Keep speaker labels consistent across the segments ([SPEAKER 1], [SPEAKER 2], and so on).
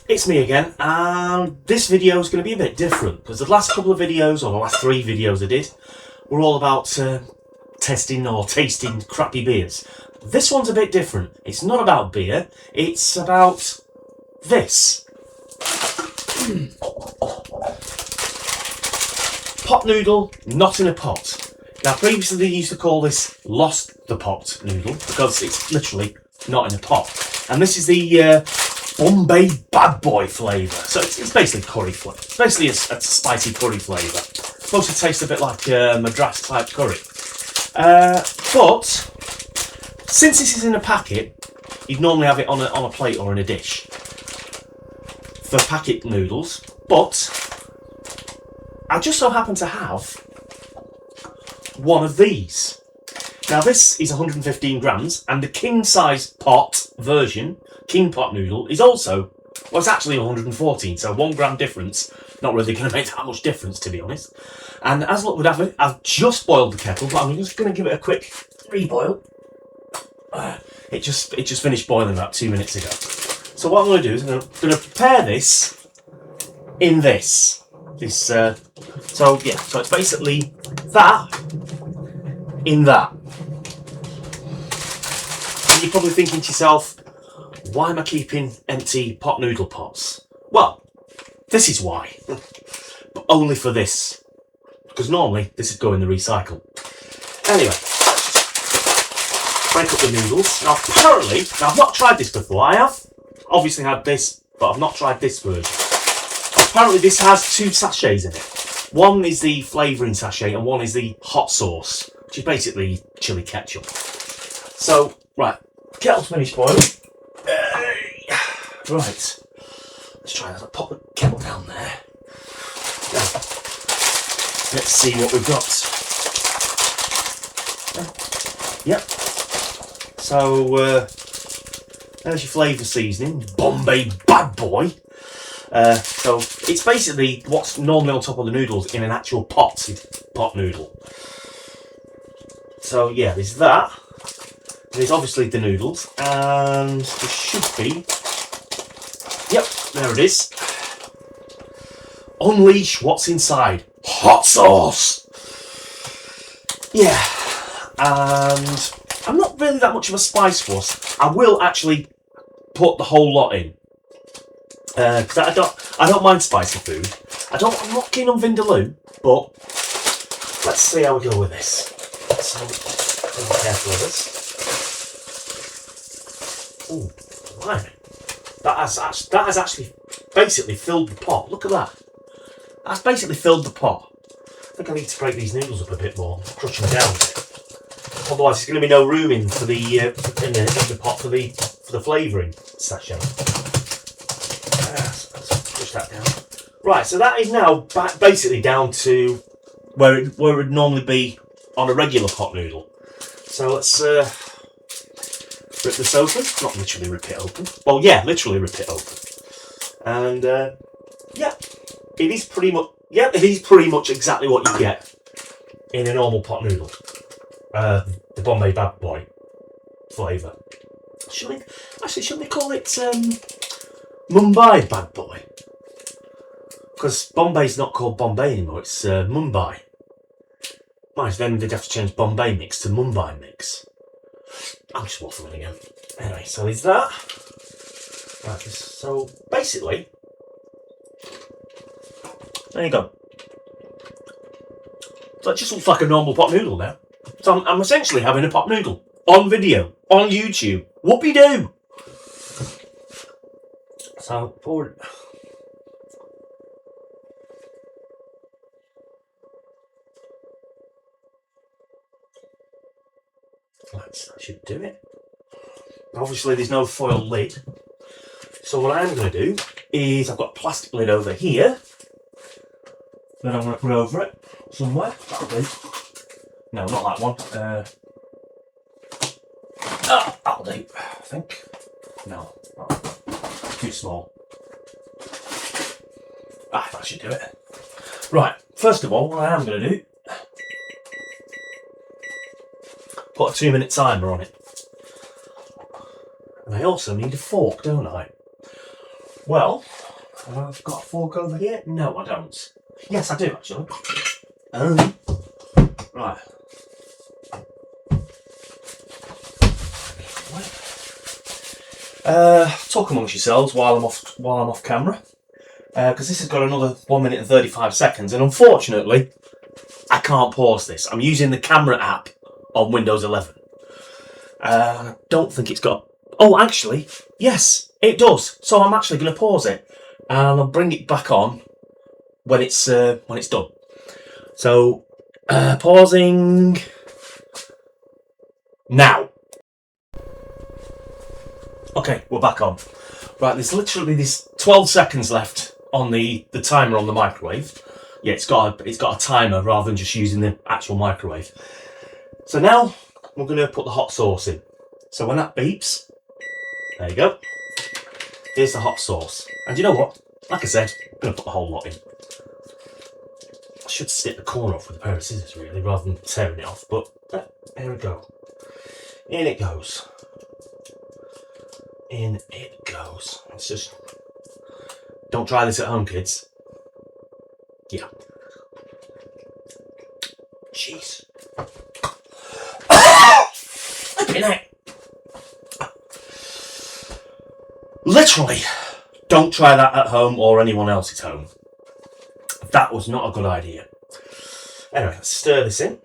[SPEAKER 1] It's me again, and this video is going to be a bit different because the last couple of videos, or the last 3 videos I did, were all about testing or tasting crappy beers. This one's a bit different. It's not about beer, it's about this. Pot noodle, not in a pot. Now previously they used to call this lost the pot noodle because it's literally not in a pot. And this is the Bombay Bad Boy flavour. So it's basically curry flavour. It's basically a spicy curry flavour. Supposed to taste a bit like Madras type curry. But since this is in a packet, you'd normally have it on a plate or in a dish for packet noodles. But I just so happen to have one of these. Now this is 115 grams, and the king size pot version, king pot noodle, is also, well, it's actually 114, so 1 gram difference. Not really going to make that much difference, to be honest. And as luck would have it, I've just boiled the kettle, but I'm just going to give it a quick reboil. It just finished boiling about 2 minutes ago. So what I'm going to do is I'm going to prepare this in this. So it's basically that in that. And you're probably thinking to yourself, why am I keeping empty pot noodle pots? Well, this is why. But only for this. Because normally this would go in the recycle. Anyway, break up the noodles. Now apparently, I've not tried this before. I have obviously had this, but I've not tried this version. Apparently this has 2 sachets in it. One is the flavouring sachet and one is the hot sauce, which is basically chili ketchup. So, right, kettle's finished boiling. Right, let's try that. I'll pop the kettle down there. Now, let's see what we've got. Yep. So, there's your flavour seasoning, Bombay Bad Boy. So it's basically what's normally on top of the noodles in an actual pot noodle. So yeah, there's that. There's obviously the noodles, and there should be. Yep, there it is. Unleash what's inside. Hot sauce. Yeah, and I'm not really that much of a spice fuss. I will actually put the whole lot in. Because I don't mind spicy food. I'm not keen on vindaloo, but let's see how we go with this. So, be careful with this. Ooh, right. That has actually basically filled the pot. Look at that. That's basically filled the pot. I think I need to break these noodles up a bit more, crush them down. Otherwise, there's going to be no room in for the in the pot for the flavouring sachet. Let's push that down. Right, so that is now basically down to where it would normally be on a regular pot noodle. So let's rip this open. Not literally rip it open. Well, yeah, literally rip it open. And yeah, it is pretty much exactly what you get in a normal pot noodle. The Bombay Bad Boy flavour. Shouldn't we call it Mumbai Bad Boy? Because Bombay's not called Bombay anymore, it's Mumbai. Right, then they'd have to change Bombay Mix to Mumbai Mix. I'm just waffling again. Anyway, so there's that. Right, so basically, there you go. So it just looks like a normal pot noodle now. So I'm essentially having a pot noodle on video, on YouTube. Whoopie-doo! So, forward. That should do it. Obviously, there's no foil lid. So what I'm going to do is I've got a plastic lid over here that I'm going to put over it somewhere. That'll do. No, not that one. That'll do, I think. No, too small. That should do it. Right, first of all, what I am going to do, put a 2-minute timer on it. And I also need a fork, don't I? Well, I've got a fork over here. No, I don't. Yes, I do actually. Right. Talk amongst yourselves while I'm off camera, because this has got another 1 minute and 35 seconds, and unfortunately, I can't pause this. I'm using the camera app on Windows 11. I don't think it's got. Oh, actually, yes, it does. So I'm actually going to pause it, and I'll bring it back on when it's done. So, pausing now. Okay, we're back on. Right, there's literally 12 seconds left on the timer on the microwave. Yeah, it's got a timer rather than just using the actual microwave. So now we're going to put the hot sauce in. So when that beeps, there you go. Here's the hot sauce. And you know what? Like I said, I'm going to put the whole lot in. I should snip the corner off with a pair of scissors really, rather than tearing it off. But there we go. In it goes. In it goes. It's just... Don't try this at home, kids. Yeah. Jeez. Flipping heck. Literally, don't try that at home or anyone else's home. That was not a good idea. Anyway, let's stir this in.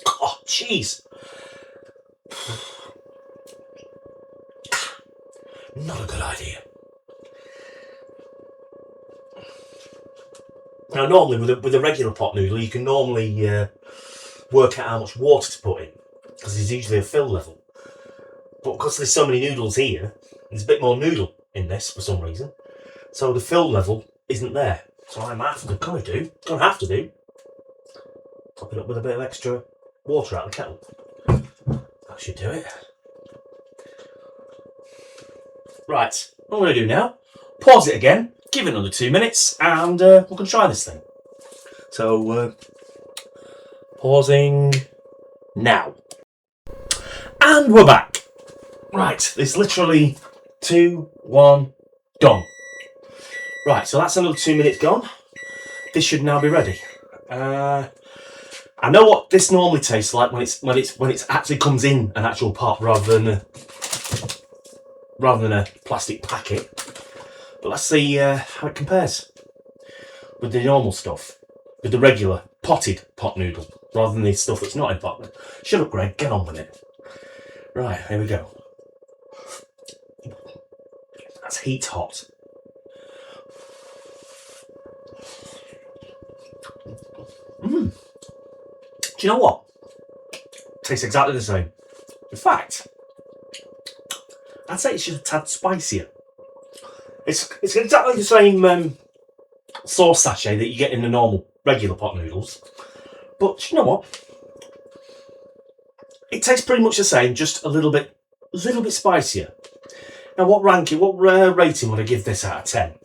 [SPEAKER 1] Oh, jeez. Not a good idea. Now, normally with a regular pot noodle, you can normally work out how much water to put in, because there's usually a fill level. But because there's so many noodles here, there's a bit more noodle in this for some reason. So the fill level isn't there. So I'm gonna have to do, top it up with a bit of extra water out of the kettle. That should do it. Right, what I'm going to do now, pause it again, give it another 2 minutes, and we're going to try this thing. So, pausing now. And we're back. Right, it's literally 2, 1, done. Right, so that's another 2 minutes gone. This should now be ready. I know what this normally tastes like when it actually comes in an actual pot rather than a plastic packet. But let's see how it compares with the normal stuff, with the regular potted pot noodle, rather than the stuff that's not in pot. Shut up, Greg, get on with it. Right, here we go. That's heat hot. Do you know what? Tastes exactly the same. In fact, I'd say it's just a tad spicier. It's exactly the same sauce sachet that you get in the normal regular pot noodles. But you know what? It tastes pretty much the same, just a little bit spicier. Now, what rating would I give this out of 10?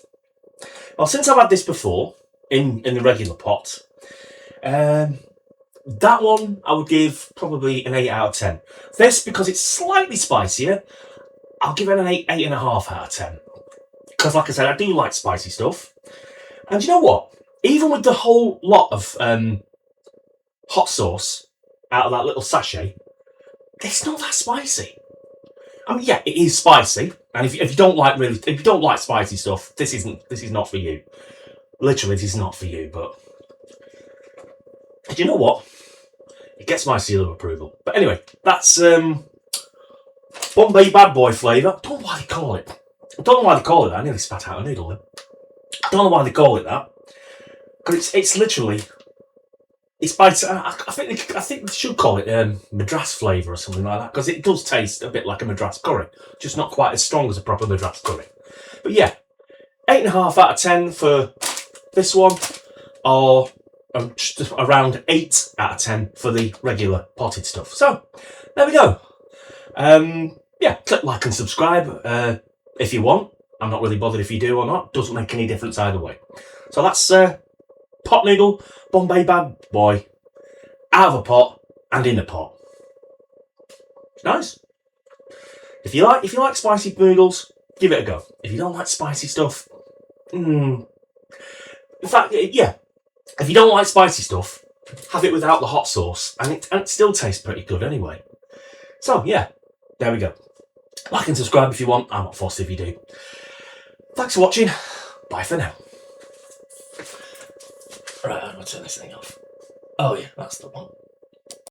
[SPEAKER 1] Well, since I've had this before in the regular pot, that one I would give probably an 8 out of 10. This, because it's slightly spicier, I'll give it an 8.5 out of 10. Because, like I said, I do like spicy stuff. And you know what? Even with the whole lot of hot sauce out of that little sachet, it's not that spicy. I mean, yeah, it is spicy. And if you don't like spicy stuff, this is not for you. Literally, this is not for you. But do you know what? It gets my seal of approval. But anyway, that's Bombay Bad Boy flavour. I don't know why they call it. that. I nearly spat out a noodle then. I don't know why they call it that. Because it's literally... It's by... I think they should call it Madras flavour or something like that. Because it does taste a bit like a Madras curry. Just not quite as strong as a proper Madras curry. But yeah, 8.5 out of 10 for this one. Or just around 8 out of 10 for the regular potted stuff. So, there we go. Yeah, click like and subscribe if you want. I'm not really bothered if you do or not. Doesn't make any difference either way. So that's pot noodle, Bombay Bad Boy, out of a pot and in a pot. It's nice. If you like spicy noodles, give it a go. If you don't like spicy stuff, in fact, yeah, if you don't like spicy stuff, have it without the hot sauce, and it still tastes pretty good anyway. So yeah, there we go. Like and subscribe if you want. I'm not fussed if you do. Thanks for watching. Bye for now. Right, I'm gonna turn this thing off. Oh yeah, that's the one.